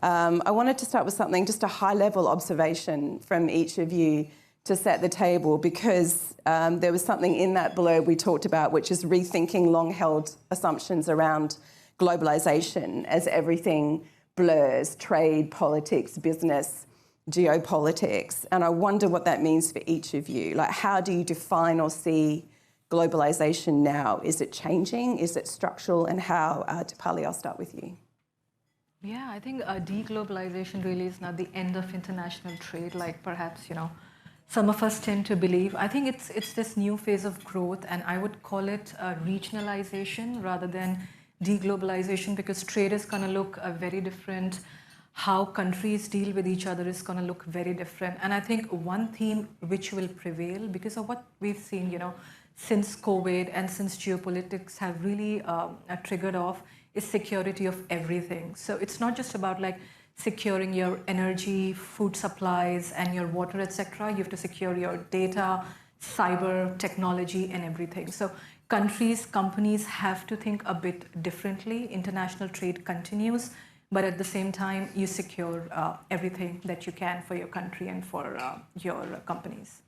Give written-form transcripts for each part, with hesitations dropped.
I wanted to start with something, just a high-level observation from each of you to set the table, because there was something in that blurb we talked about, which is rethinking long-held assumptions around globalisation as everything blurs: trade, politics, business, geopolitics. And I wonder what that means for each of you. Like, how do you define or see globalisation now? Is it changing? Is it structural? And how? Deepali, I'll start with you. Yeah, I think deglobalization really is not the end of international trade, like perhaps, some of us tend to believe. I think it's this new phase of growth, and I would call it regionalization rather than deglobalization, because trade is going to look very different. How countries deal with each other is going to look very different. And I think one theme which will prevail because of what we've seen, since COVID and since geopolitics have really triggered off, is security of everything. So it's not just about like securing your energy, food supplies, and your water, etc. You have to secure your data, cyber, technology, and everything. So countries, companies have to think a bit differently. International trade continues, but at the same time, you secure everything that you can for your country and for your companies.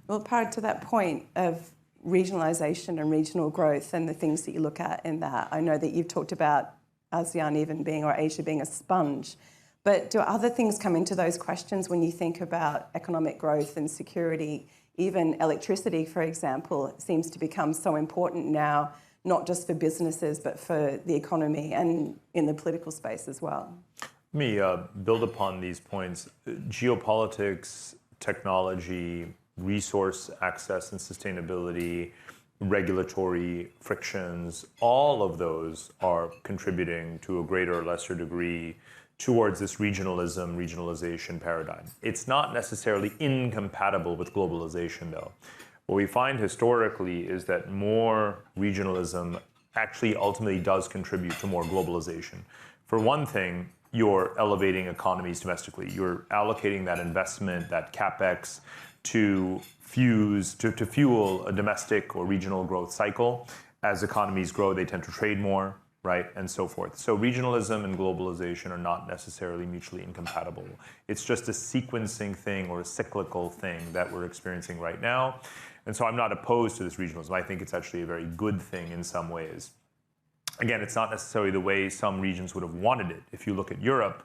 Well, Parag, to that point of regionalisation and regional growth and the things that you look at in that, I know that you've talked about ASEAN even being, or Asia being, a sponge, but do other things come into those questions when you think about economic growth and security? Even electricity, for example, seems to become so important now, not just for businesses, but for the economy and in the political space as well. Let me build upon these points. Geopolitics, technology, resource access and sustainability, regulatory frictions, all of those are contributing to a greater or lesser degree towards this regionalization paradigm. It's not necessarily incompatible with globalization, though. What we find historically is that more regionalism actually ultimately does contribute to more globalization. For one thing, you're elevating economies domestically. You're allocating that investment, that capex, to fuel a domestic or regional growth cycle. As economies grow, they tend to trade more, right, and so forth. So regionalism and globalization are not necessarily mutually incompatible. It's just a sequencing thing or a cyclical thing that we're experiencing right now. And so I'm not opposed to this regionalism. I think it's actually a very good thing in some ways. Again, it's not necessarily the way some regions would have wanted it. If you look at Europe,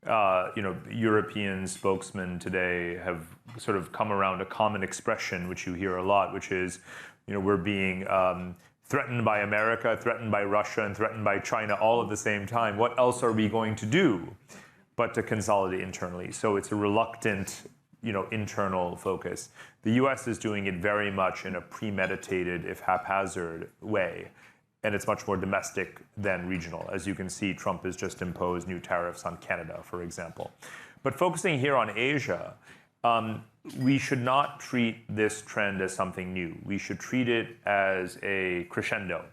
European spokesmen today have sort of come around a common expression, which you hear a lot, which is, we're being threatened by America, threatened by Russia, and threatened by China all at the same time. What else are we going to do but to consolidate internally? So it's a reluctant, internal focus. The US is doing it very much in a premeditated, if haphazard way. And it's much more domestic than regional. As you can see, Trump has just imposed new tariffs on Canada, for example. But focusing here on Asia, we should not treat this trend as something new. We should treat it as a crescendo.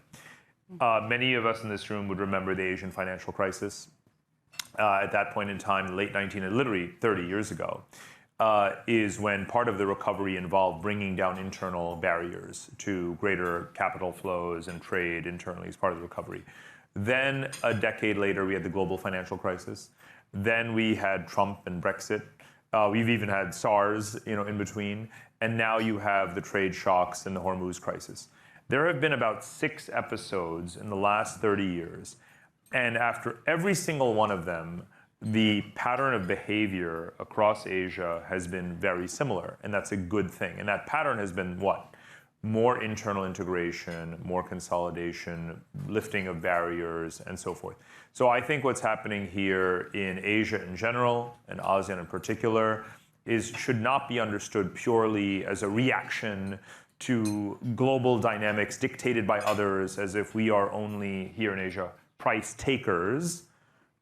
Many of us in this room would remember the Asian financial crisis. At that point in time, in the late 1900s, literally 30 years ago, is when part of the recovery involved bringing down internal barriers to greater capital flows and trade internally as part of the recovery. Then a decade later, we had the global financial crisis. Then we had Trump and Brexit. We've even had SARS, in between. And now you have the trade shocks and the Hormuz crisis. There have been about 6 episodes in the last 30 years. And after every single one of them, the pattern of behavior across Asia has been very similar, and that's a good thing. And that pattern has been what? More internal integration, more consolidation, lifting of barriers, and so forth. So I think what's happening here in Asia in general, and ASEAN in particular, should not be understood purely as a reaction to global dynamics dictated by others, as if we are only here in Asia price takers.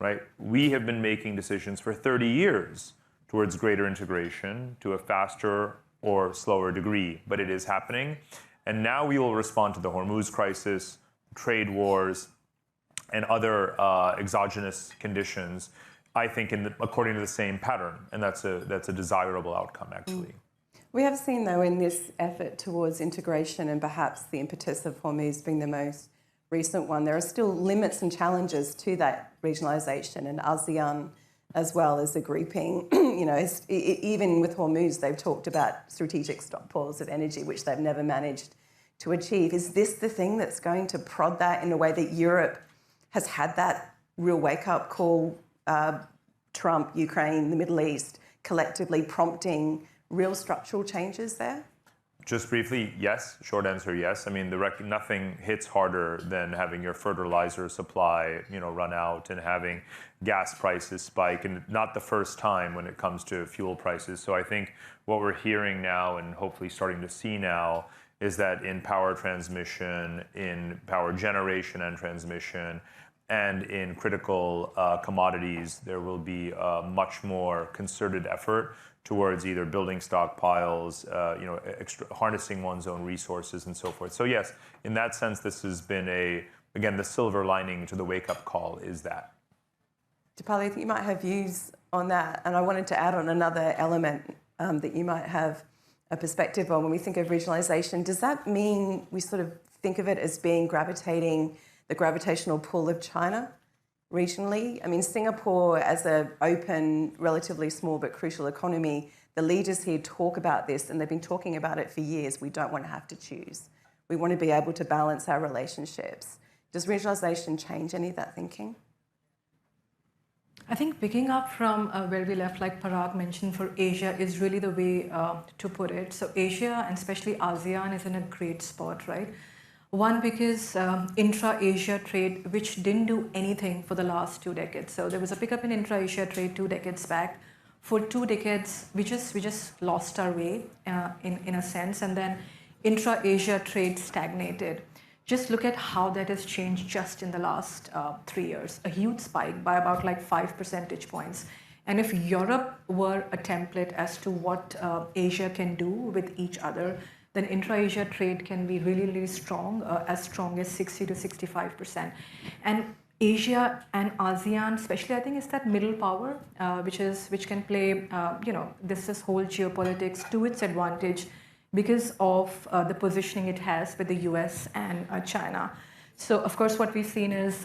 Right? We have been making decisions for 30 years towards greater integration to a faster or slower degree, but it is happening. And now we will respond to the Hormuz crisis, trade wars, and other exogenous conditions, I think, according to the same pattern. And that's a desirable outcome, actually. We have seen, though, in this effort towards integration and perhaps the impetus of Hormuz being the most recent one, there are still limits and challenges to that regionalisation, and ASEAN as well as a grouping. Even with Hormuz, they've talked about strategic stockpiles of energy, which they've never managed to achieve. Is this the thing that's going to prod that in a way that Europe has had that real wake-up call? Trump, Ukraine, the Middle East, collectively prompting real structural changes there? Just briefly, yes. Short answer, yes. I mean, nothing hits harder than having your fertilizer supply, run out and having gas prices spike, and not the first time when it comes to fuel prices. So I think what we're hearing now and hopefully starting to see now is that in power transmission, in power generation and transmission, and in critical commodities, there will be a much more concerted effort towards either building stockpiles, harnessing one's own resources and so forth. So yes, in that sense, this has been again, the silver lining to the wake-up call is that. Deepali, I think you might have views on that, and I wanted to add on another element that you might have a perspective on when we think of regionalisation. Does that mean we sort of think of it as being the gravitational pull of China regionally? I mean, Singapore as an open, relatively small but crucial economy, the leaders here talk about this, and they've been talking about it for years. We don't want to have to choose. We want to be able to balance our relationships. Does regionalisation change any of that thinking? I think picking up from where we left, like Parag mentioned, for Asia is really the way to put it. So Asia, and especially ASEAN, is in a great spot, right? One, because intra-Asia trade, which didn't do anything for the last 2 decades. So there was a pickup in intra-Asia trade 2 decades back. For 2 decades, we just lost our way in a sense, and then intra-Asia trade stagnated. Just look at how that has changed just in the last 3 years. A huge spike by about like 5 percentage points. And if Europe were a template as to what Asia can do with each other, then intra-Asia trade can be really, really strong as 60 to 65%. And Asia and ASEAN, especially, I think, is that middle power, which can play, this whole geopolitics to its advantage because of the positioning it has with the US and China. So, of course, what we've seen is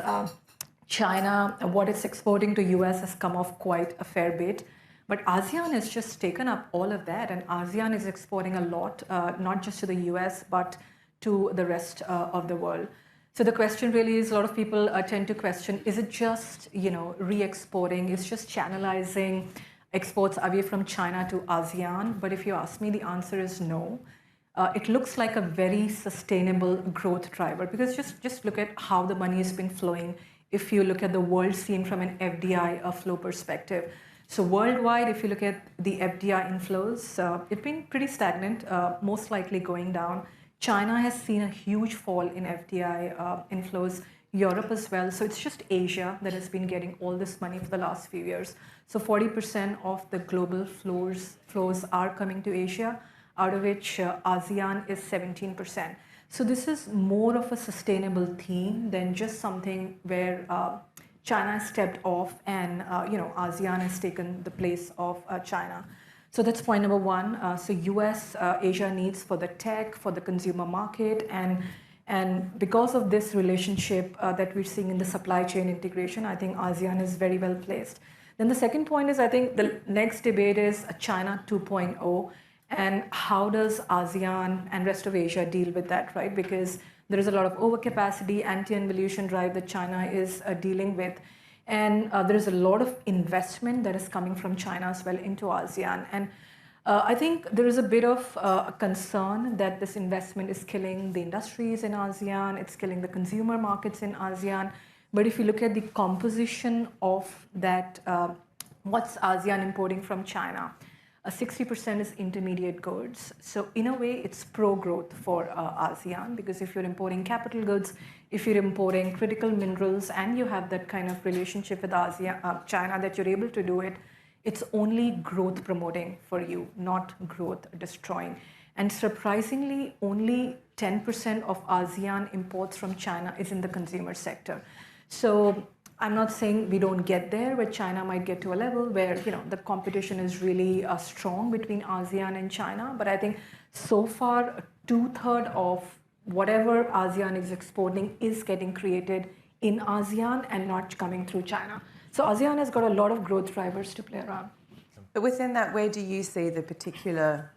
China, what it's exporting to US has come off quite a fair bit. But ASEAN has just taken up all of that, and ASEAN is exporting a lot, not just to the US, but to the rest of the world. So the question really is, a lot of people tend to question, is it just, re-exporting? It's just channelizing exports away from China to ASEAN? But if you ask me, the answer is no. It looks like a very sustainable growth driver, because just look at how the money has been flowing if you look at the world scene from an FDI flow perspective. So worldwide, if you look at the FDI inflows, it's been pretty stagnant, most likely going down. China has seen a huge fall in FDI inflows, Europe as well. So it's just Asia that has been getting all this money for the last few years. So 40% of the global flows are coming to Asia, out of which ASEAN is 17%. So this is more of a sustainable theme than just something where China has stepped off and ASEAN has taken the place of China. So that's point number one. So US, Asia needs for the tech, for the consumer market, and because of this relationship that we're seeing in the supply chain integration, I think ASEAN is very well placed. Then the second point is, I think the next debate is China 2.0, and how does ASEAN and rest of Asia deal with that, right? Because there is a lot of overcapacity, anti-involution drive that China is dealing with. And there is a lot of investment that is coming from China as well into ASEAN. And I think there is a bit of a concern that this investment is killing the industries in ASEAN, it's killing the consumer markets in ASEAN. But if you look at the composition of that, what's ASEAN importing from China? 60% is intermediate goods. So in a way, it's pro-growth for ASEAN, because if you're importing capital goods, if you're importing critical minerals, and you have that kind of relationship with China that you're able to do it, it's only growth promoting for you, not growth destroying. And surprisingly, only 10% of ASEAN imports from China is in the consumer sector. So I'm not saying we don't get there, where China might get to a level where the competition is really strong between ASEAN and China. But I think so far, 2/3 of whatever ASEAN is exporting is getting created in ASEAN and not coming through China. So ASEAN has got a lot of growth drivers to play around. But within that, where do you see the particular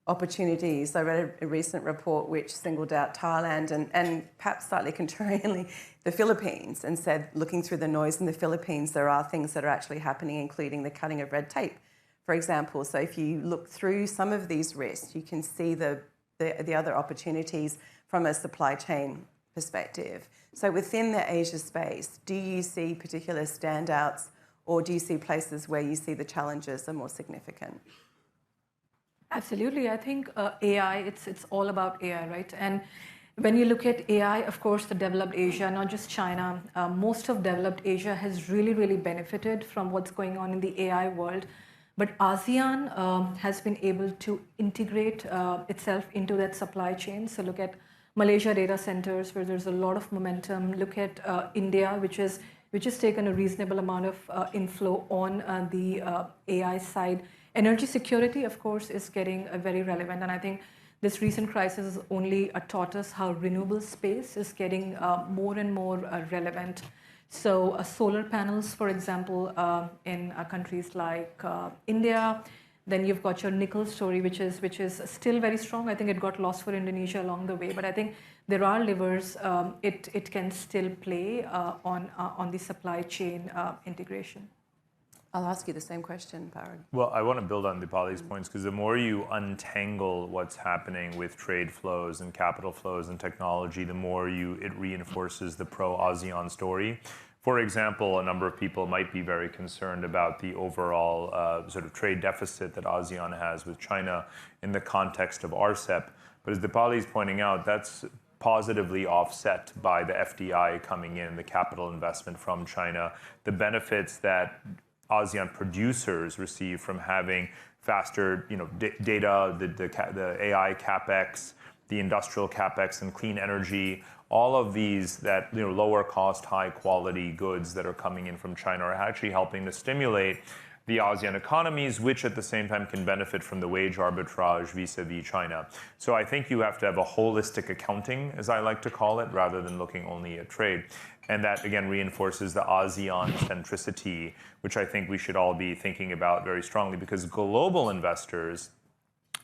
opportunities? I read a recent report which singled out Thailand and perhaps slightly contrarianly the Philippines and said, looking through the noise in the Philippines, there are things that are actually happening, including the cutting of red tape, for example. So if you look through some of these risks, you can see the other opportunities from a supply chain perspective. So within the Asia space, do you see particular standouts, or do you see places where you see the challenges are more significant? Absolutely. I think AI, it's all about AI, right? And when you look at AI, of course, the developed Asia, not just China, most of developed Asia has really, really benefited from what's going on in the AI world. But ASEAN has been able to integrate itself into that supply chain. So look at Malaysia data centers, where there's a lot of momentum. Look at India, which has taken a reasonable amount of inflow on the AI side. Energy security, of course, is getting very relevant. And I think this recent crisis has only taught us how renewable space is getting more and more relevant. So solar panels, for example, in countries like India. Then you've got your nickel story, which is still very strong. I think it got lost for Indonesia along the way. But I think there are levers it can still play on the supply chain integration. I'll ask you the same question, Parag. Well, I want to build on Deepali's points, because the more you untangle what's happening with trade flows and capital flows and technology, the more it reinforces the pro-ASEAN story. For example, a number of people might be very concerned about the overall sort of trade deficit that ASEAN has with China in the context of RCEP. But as Deepali is pointing out, that's positively offset by the FDI coming in, the capital investment from China, the benefits that ASEAN producers receive from having faster, data, the AI capex, the industrial capex, and clean energy. All of these that lower cost, high quality goods that are coming in from China are actually helping to stimulate the ASEAN economies, which at the same time can benefit from the wage arbitrage vis-a-vis China. So I think you have to have a holistic accounting, as I like to call it, rather than looking only at trade. And that, again, reinforces the ASEAN centricity, which I think we should all be thinking about very strongly, because global investors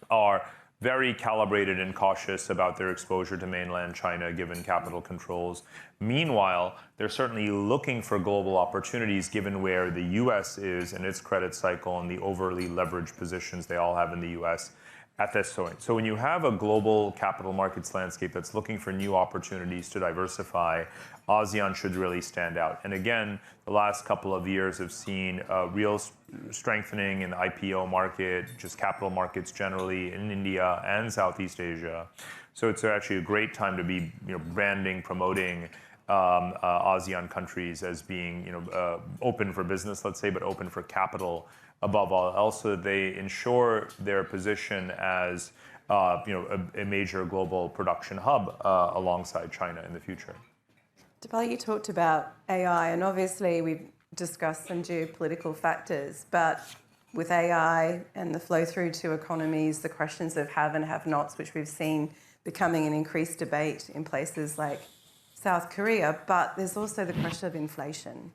are very calibrated and cautious about their exposure to mainland China, given capital controls. Meanwhile, they're certainly looking for global opportunities, given where the U.S. is in its credit cycle and the overly leveraged positions they all have in the U.S. at this point. So when you have a global capital markets landscape that's looking for new opportunities to diversify, ASEAN should really stand out. And again, the last couple of years have seen a real strengthening in the IPO market, just capital markets generally in India and Southeast Asia. So it's actually a great time to be branding, promoting ASEAN countries as being open for business, let's say, but open for capital above all else, so that they ensure their position as a major global production hub alongside China in the future. Deepali, you talked about AI, and obviously we've discussed some geopolitical factors, but with AI and the flow through to economies, the questions of have and have-nots, which we've seen becoming an increased debate in places like South Korea, but there's also the question of inflation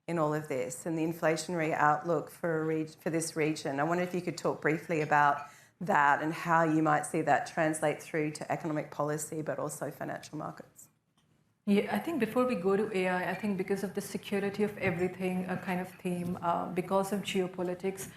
in all of this and the inflationary outlook for this region. I wonder if you could talk briefly about that and how you might see that translate through to economic policy, but also financial markets. Yeah, I think before we go to AI, I think because of the security of everything kind of theme, because of geopolitics,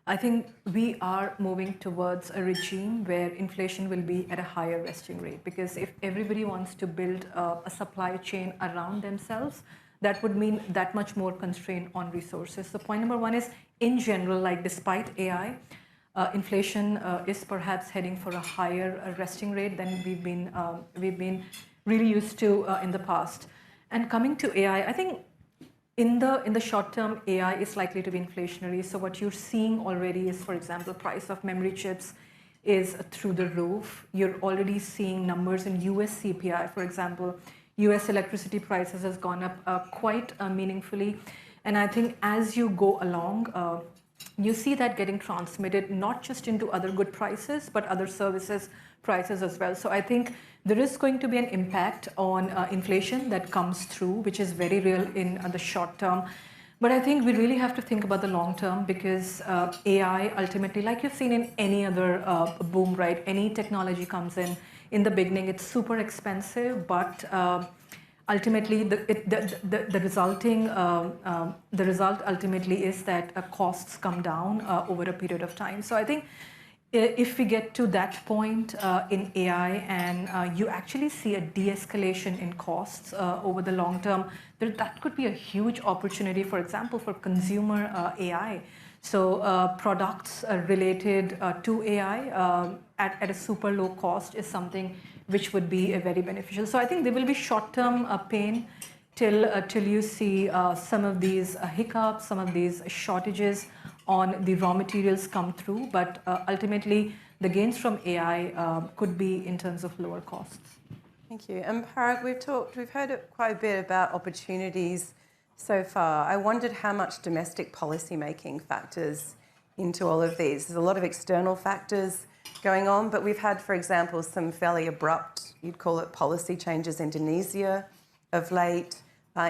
I think we are moving towards a regime where inflation will be at a higher resting rate. Because if everybody wants to build a supply chain around themselves, that would mean that much more constraint on resources. So point number one is, in general, like despite AI, inflation is perhaps heading for a higher resting rate than we've been really used to in the past. And coming to AI, I think in the short term, AI is likely to be inflationary. So what you're seeing already is, for example, price of memory chips is through the roof. You're already seeing numbers in US CPI, for example. US electricity prices has gone up quite meaningfully. And I think as you go along, you see that getting transmitted not just into other good prices, but other services. prices as well. So I think there is going to be an impact on inflation that comes through, which is very real in the short term. But I think we really have to think about the long term, because AI ultimately, like you've seen in any other boom, right? Any technology comes in the beginning, it's super expensive, but ultimately the result ultimately is that costs come down over a period of time. So I think if we get to that point in AI and you actually see a de-escalation in costs over the long term, that could be a huge opportunity, for example, for consumer AI. So products related to AI at a super low cost is something which would be very beneficial. So I think there will be short-term pain till you see some of these hiccups, some of these shortages on the raw materials come through. But ultimately, the gains from AI could be in terms of lower costs. Thank you. And Parag, we've heard quite a bit about opportunities so far. I wondered how much domestic policy making factors into all of these. There's a lot of external factors going on, but we've had, for example, some fairly abrupt, you'd call it policy changes in Indonesia of late.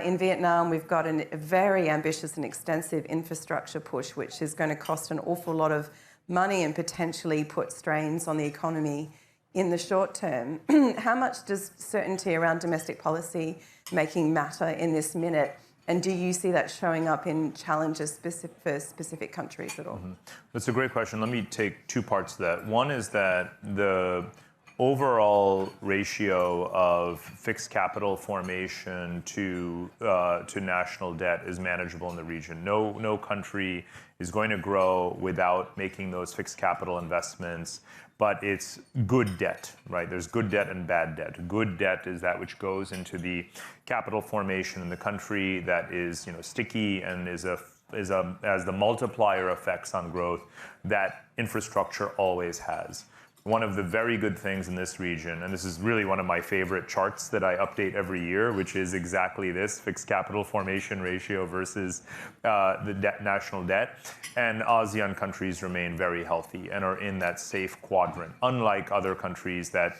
In Vietnam, we've got a very ambitious and extensive infrastructure push, which is going to cost an awful lot of money and potentially put strains on the economy in the short term. How much does certainty around domestic policy making matter in this minute? And do you see that showing up in challenges for specific countries at all? That's a great question. Let me take two parts to that. One is that the overall ratio of fixed capital formation to national debt is manageable in the region. No country is going to grow without making those fixed capital investments, but it's good debt, right? There's good debt and bad debt. Good debt is that which goes into the capital formation in the country that is, sticky and has the multiplier effects on growth that infrastructure always has. One of the very good things in this region, and this is really one of my favorite charts that I update every year, which is exactly this, fixed capital formation ratio versus the national debt. And ASEAN countries remain very healthy and are in that safe quadrant, unlike other countries that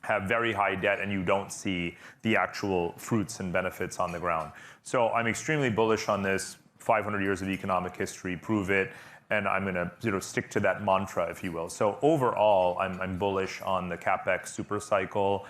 have very high debt and you don't see the actual fruits and benefits on the ground. So I'm extremely bullish on this. 500 years of economic history prove it. And I'm going to stick to that mantra, if you will. So overall, I'm bullish on the capex super cycle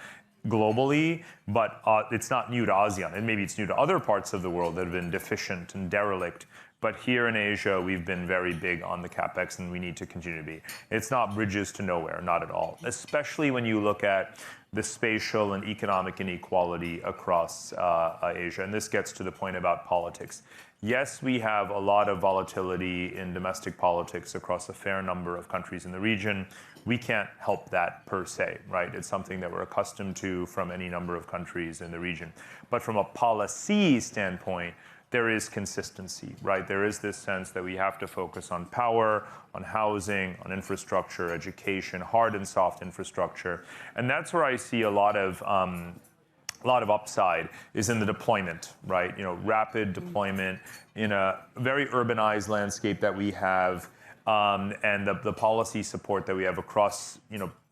globally, but it's not new to ASEAN. And maybe it's new to other parts of the world that have been deficient and derelict. But here in Asia, we've been very big on the capex, and we need to continue to be. It's not bridges to nowhere, not at all. Especially when you look at the spatial and economic inequality across Asia. And this gets to the point about politics. Yes, we have a lot of volatility in domestic politics across a fair number of countries in the region. We can't help that per se, right? It's something that we're accustomed to from any number of countries in the region. But from a policy standpoint, there is consistency, right? There is this sense that we have to focus on power, on housing, on infrastructure, education, hard and soft infrastructure. And that's where I see a lot of upside is in the deployment, right? Rapid deployment in a very urbanized landscape that we have, and the policy support that we have across,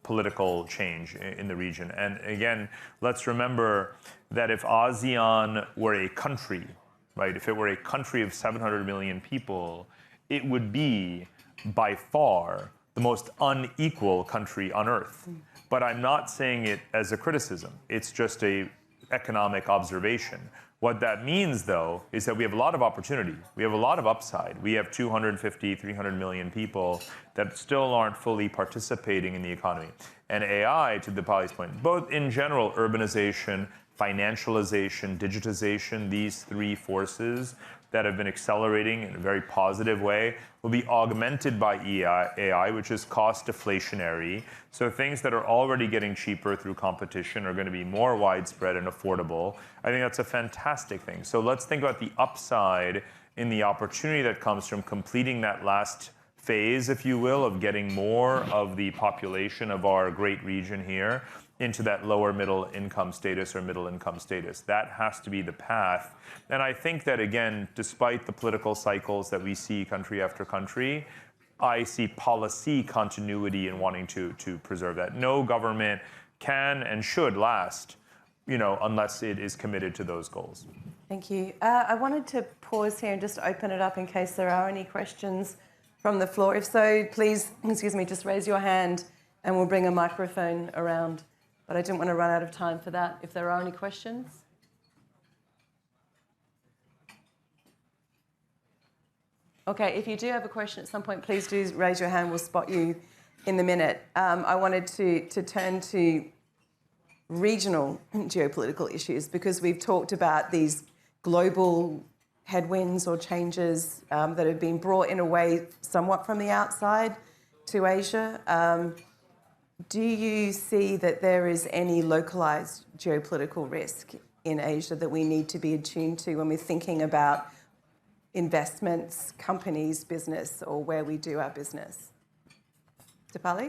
political change in the region. And again, let's remember that if ASEAN were a country, right? If it were a country of 700 million people, it would be by far the most unequal country on earth. But I'm not saying it as a criticism. It's just a economic observation. What that means, though, is that we have a lot of opportunity. We have a lot of upside. We have 250, 300 million people that still aren't fully participating in the economy. And AI, to Deepali's point, both in general, urbanization, financialization, digitization, these three forces that have been accelerating in a very positive way will be augmented by AI, which is cost deflationary. So things that are already getting cheaper through competition are going to be more widespread and affordable. I think that's a fantastic thing. So let's think about the upside in the opportunity that comes from completing that last phase, if you will, of getting more of the population of our great region here into that lower middle income status or middle income status. That has to be the path. And I think that, again, despite the political cycles that we see country after country, I see policy continuity in wanting to preserve that. No government can and should last, unless it is committed to those goals. Thank you. I wanted to pause here and just open it up in case there are any questions from the floor. If so, please, just raise your hand and we'll bring a microphone around. But I didn't want to run out of time for that. If there are any questions. Okay, if you do have a question at some point, please do raise your hand. We'll spot you in the minute. I wanted to turn to regional geopolitical issues because we've talked about these global headwinds or changes that have been brought in a way somewhat from the outside to Asia. Do you see that there is any localized geopolitical risk in Asia that we need to be attuned to when we're thinking about investments, companies, business, or where we do our business? Deepali?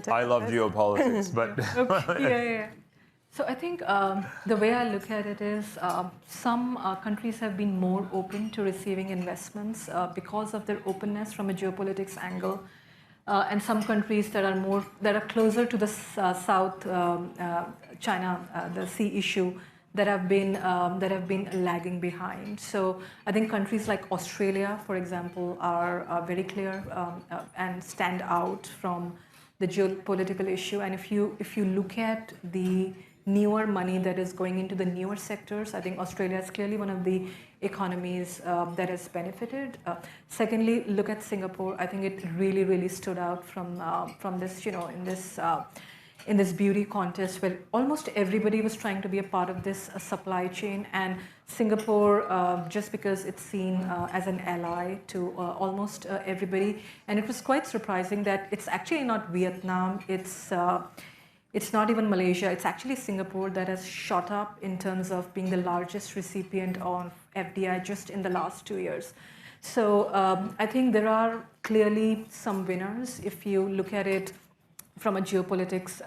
I love geopolitics, but... Yeah. So I think the way I look at it is some countries have been more open to receiving investments because of their openness from a geopolitics angle. And some countries that are closer to the South China, the sea issue, that have been lagging behind. So I think countries like Australia, for example, are very clear and stand out from the geopolitical issue. And if you look at the newer money that is going into the newer sectors, I think Australia is clearly one of the economies that has benefited. Secondly, look at Singapore. I think it really stood out from this, in this beauty contest where almost everybody was trying to be a part of this supply chain, and Singapore, just because it's seen as an ally to almost everybody. And it was quite surprising that it's actually not Vietnam, it's not even Malaysia, it's actually Singapore that has shot up in terms of being the largest recipient of FDI just in the last 2 years. So I think there are clearly some winners if you look at it from a geopolitics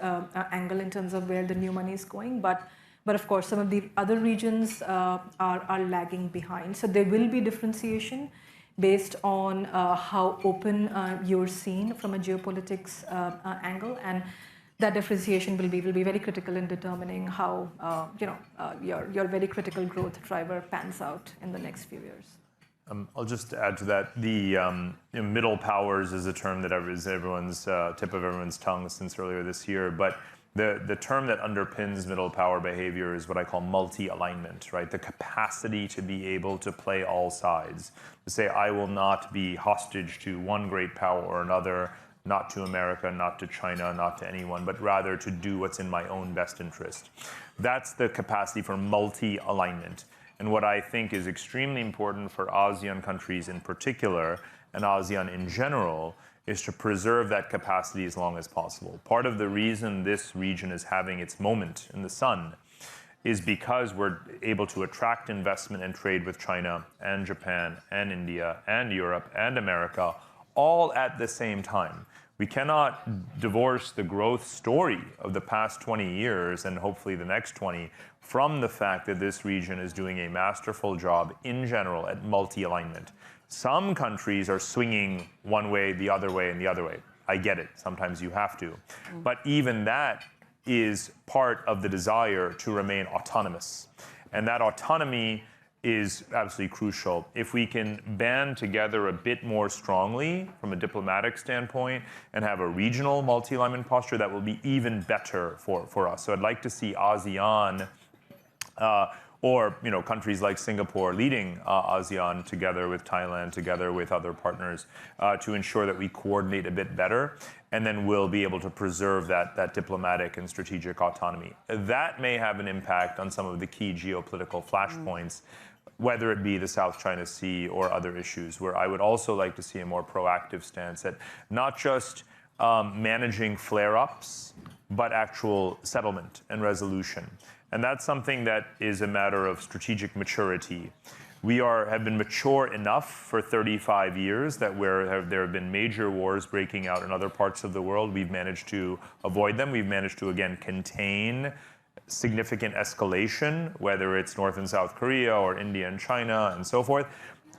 angle in terms of where the new money is going. But of course, some of the other regions are lagging behind. So there will be differentiation based on how open you're seen from a geopolitics angle. And that differentiation will be very critical in determining how your very critical growth driver pans out in the next few years. I'll just add to that. The middle powers is a term that is everyone's tip of everyone's tongue since earlier this year. But the term that underpins middle power behavior is what I call multi-alignment, right? The capacity to be able to play all sides. To say, I will not be hostage to one great power or another, not to America, not to China, not to anyone, but rather to do what's in my own best interest. That's the capacity for multi-alignment. And what I think is extremely important for ASEAN countries in particular, and ASEAN in general, is to preserve that capacity as long as possible. Part of the reason this region is having its moment in the sun is because we're able to attract investment and trade with China and Japan and India and Europe and America all at the same time. We cannot divorce the growth story of the past 20 years and hopefully the next 20 from the fact that this region is doing a masterful job in general at multi-alignment. Some countries are swinging one way, the other way, and the other way. I get it. Sometimes you have to. But even that is part of the desire to remain autonomous. And that autonomy is absolutely crucial. If we can band together a bit more strongly from a diplomatic standpoint and have a regional multi-alignment posture, that will be even better for us. So I'd like to see ASEAN or countries like Singapore leading ASEAN together with Thailand, together with other partners, to ensure that we coordinate a bit better, and then we'll be able to preserve that diplomatic and strategic autonomy. That may have an impact on some of the key geopolitical flashpoints, whether it be the South China Sea or other issues, where I would also like to see a more proactive stance at not just managing flare-ups, but actual settlement and resolution. And that's something that is a matter of strategic maturity. We have been mature enough for 35 years that there have been major wars breaking out in other parts of the world, we've managed to avoid them. We've managed to, again, contain significant escalation, whether it's North and South Korea or India and China and so forth.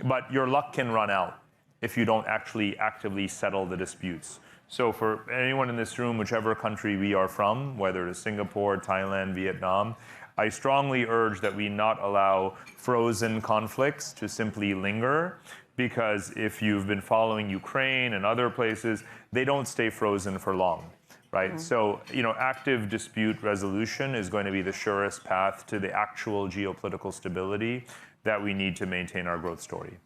But your luck can run out. if you don't actually actively settle the disputes. So for anyone in this room, whichever country we are from, whether it is Singapore, Thailand, Vietnam, I strongly urge that we not allow frozen conflicts to simply linger, because if you've been following Ukraine and other places, they don't stay frozen for long, right? So, active dispute resolution is going to be the surest path to the actual geopolitical stability that we need to maintain our growth story.